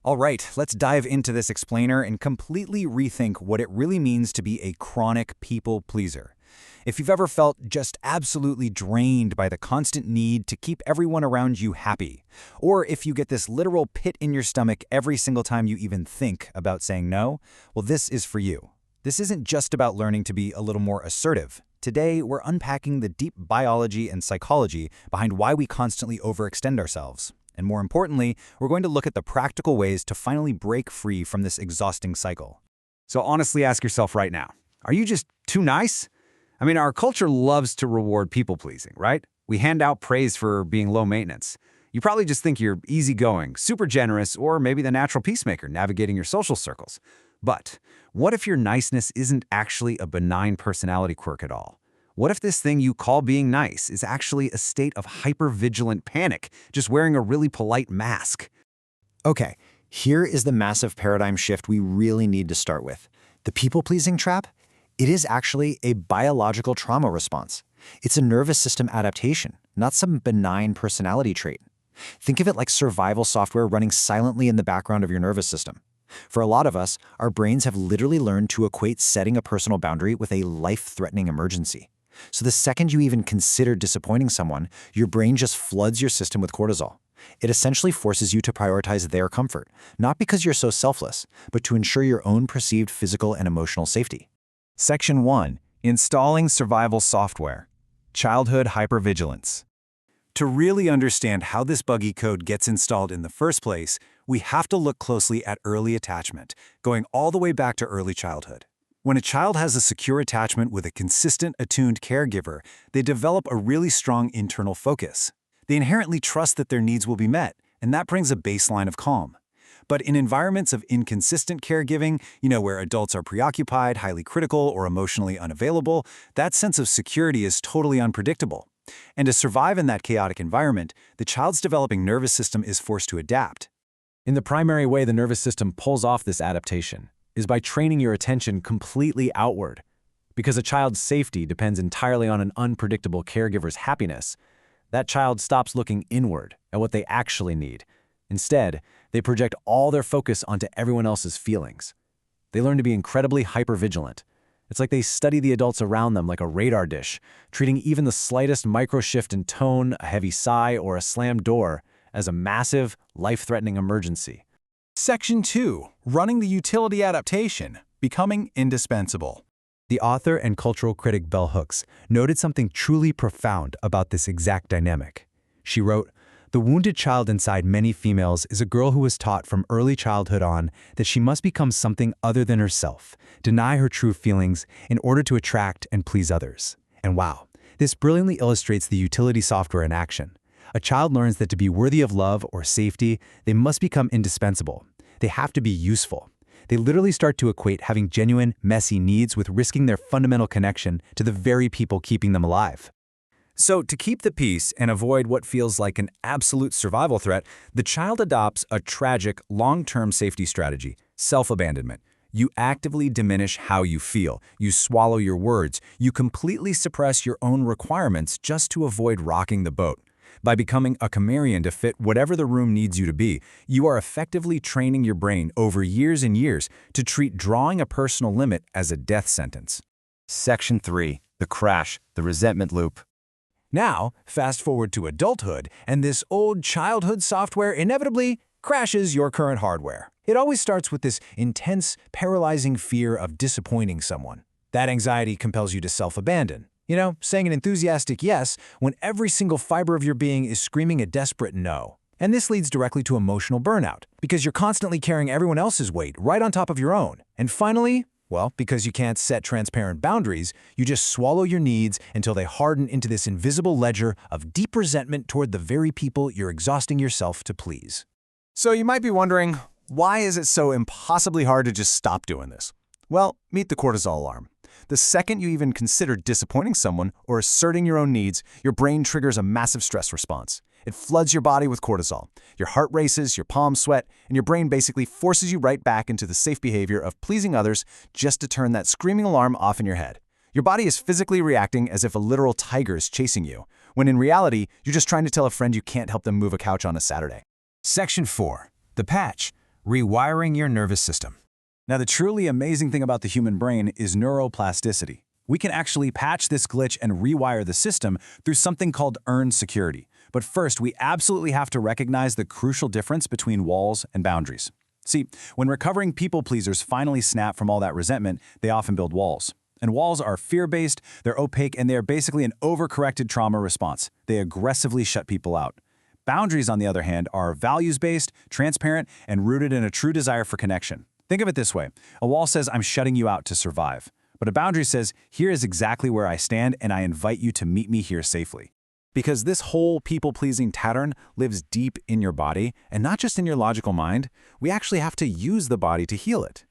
All right, let's dive into this explainer and completely rethink what it really means to be a chronic people pleaser. If you've ever felt just absolutely drained by the constant need to keep everyone around you happy, or if you get this literal pit in your stomach every single time you even think about saying no, well, this is for you. This isn't just about learning to be a little more assertive. Today, we're unpacking the deep biology and psychology behind why we constantly overextend ourselves. And more importantly, we're going to look at the practical ways to finally break free from this exhausting cycle. So honestly ask yourself right now, are you just too nice? I mean, our culture loves to reward people-pleasing, right? We hand out praise for being low maintenance. You probably just think you're easygoing, super generous, or maybe the natural peacemaker navigating your social circles. But what if your niceness isn't actually a benign personality quirk at all? What if this thing you call being nice is actually a state of hyper-vigilant panic, just wearing a really polite mask? Okay, here is the massive paradigm shift we really need to start with. The people-pleasing trap? It is actually a biological trauma response. It's a nervous system adaptation, not some benign personality trait. Think of it like survival software running silently in the background of your nervous system. For a lot of us, our brains have literally learned to equate setting a personal boundary with a life-threatening emergency. So the second you even consider disappointing someone, your brain just floods your system with cortisol. It essentially forces you to prioritize their comfort, not because you're so selfless, but to ensure your own perceived physical and emotional safety. Section 1. Installing survival software. Childhood hypervigilance. To really understand how this buggy code gets installed in the first place, we have to look closely at early attachment, going all the way back to early childhood. When a child has a secure attachment with a consistent, attuned caregiver, they develop a really strong internal focus. They inherently trust that their needs will be met, and that brings a baseline of calm. But in environments of inconsistent caregiving, where adults are preoccupied, highly critical, or emotionally unavailable, that sense of security is totally unpredictable. And to survive in that chaotic environment, the child's developing nervous system is forced to adapt. In the primary way the nervous system pulls off this adaptation is by training your attention completely outward. Because a child's safety depends entirely on an unpredictable caregiver's happiness, that child stops looking inward at what they actually need. Instead, they project all their focus onto everyone else's feelings. They learn to be incredibly hypervigilant. It's like they study the adults around them like a radar dish, treating even the slightest micro-shift in tone, a heavy sigh, or a slammed door as a massive, life-threatening emergency. Section 2. Running the utility adaptation. Becoming indispensable. The author and cultural critic Bell Hooks noted something truly profound about this exact dynamic. She wrote, "The wounded child inside many females is a girl who was taught from early childhood on that she must become something other than herself, deny her true feelings in order to attract and please others." And wow, this brilliantly illustrates the utility software in action. A child learns that to be worthy of love or safety, they must become indispensable. They have to be useful. They literally start to equate having genuine, messy needs with risking their fundamental connection to the very people keeping them alive. So, to keep the peace and avoid what feels like an absolute survival threat, the child adopts a tragic, long-term safety strategy: self-abandonment. You actively diminish how you feel. You swallow your words. You completely suppress your own requirements just to avoid rocking the boat. By becoming a chameleon to fit whatever the room needs you to be, you are effectively training your brain over years and years to treat drawing a personal limit as a death sentence. Section 3. The crash, the resentment loop. Now, fast forward to adulthood, and this old childhood software inevitably crashes your current hardware. It always starts with this intense, paralyzing fear of disappointing someone. That anxiety compels you to self-abandon. Saying an enthusiastic yes when every single fiber of your being is screaming a desperate no. And this leads directly to emotional burnout, because you're constantly carrying everyone else's weight right on top of your own. And finally, well, because you can't set transparent boundaries, you just swallow your needs until they harden into this invisible ledger of deep resentment toward the very people you're exhausting yourself to please. So you might be wondering, why is it so impossibly hard to just stop doing this? Well, meet the cortisol alarm. The second you even consider disappointing someone or asserting your own needs, your brain triggers a massive stress response. It floods your body with cortisol. Your heart races, your palms sweat, and your brain basically forces you right back into the safe behavior of pleasing others just to turn that screaming alarm off in your head. Your body is physically reacting as if a literal tiger is chasing you, when in reality, you're just trying to tell a friend you can't help them move a couch on a Saturday. Section 4. The patch. rewiring your nervous system. Now, the truly amazing thing about the human brain is neuroplasticity. We can actually patch this glitch and rewire the system through something called earned security. But first, we absolutely have to recognize the crucial difference between walls and boundaries. See, when recovering people pleasers finally snap from all that resentment, they often build walls. And walls are fear-based, they're opaque, and they are basically an overcorrected trauma response. They aggressively shut people out. Boundaries, on the other hand, are values-based, transparent, and rooted in a true desire for connection. Think of it this way. A wall says, I'm shutting you out to survive. But a boundary says, here is exactly where I stand, and I invite you to meet me here safely. Because this whole people-pleasing pattern lives deep in your body, and not just in your logical mind, we actually have to use the body to heal it.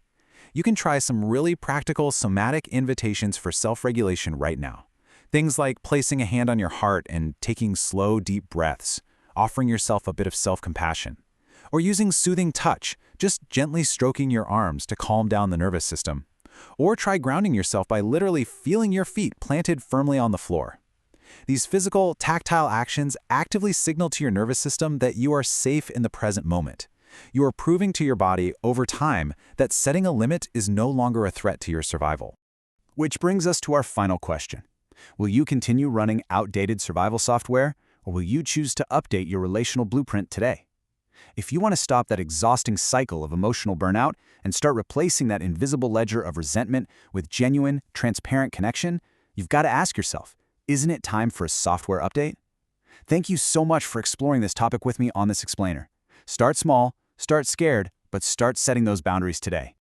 You can try some really practical somatic invitations for self-regulation right now. Things like placing a hand on your heart and taking slow, deep breaths, offering yourself a bit of self-compassion, or using soothing touch, just gently stroking your arms to calm down the nervous system. Or try grounding yourself by literally feeling your feet planted firmly on the floor. These physical, tactile actions actively signal to your nervous system that you are safe in the present moment. You are proving to your body over time that setting a limit is no longer a threat to your survival. Which brings us to our final question. Will you continue running outdated survival software, or will you choose to update your relational blueprint today? If you want to stop that exhausting cycle of emotional burnout and start replacing that invisible ledger of resentment with genuine, transparent connection, you've got to ask yourself, isn't it time for a software update? Thank you so much for exploring this topic with me on this explainer. Start small, start scared, but start setting those boundaries today.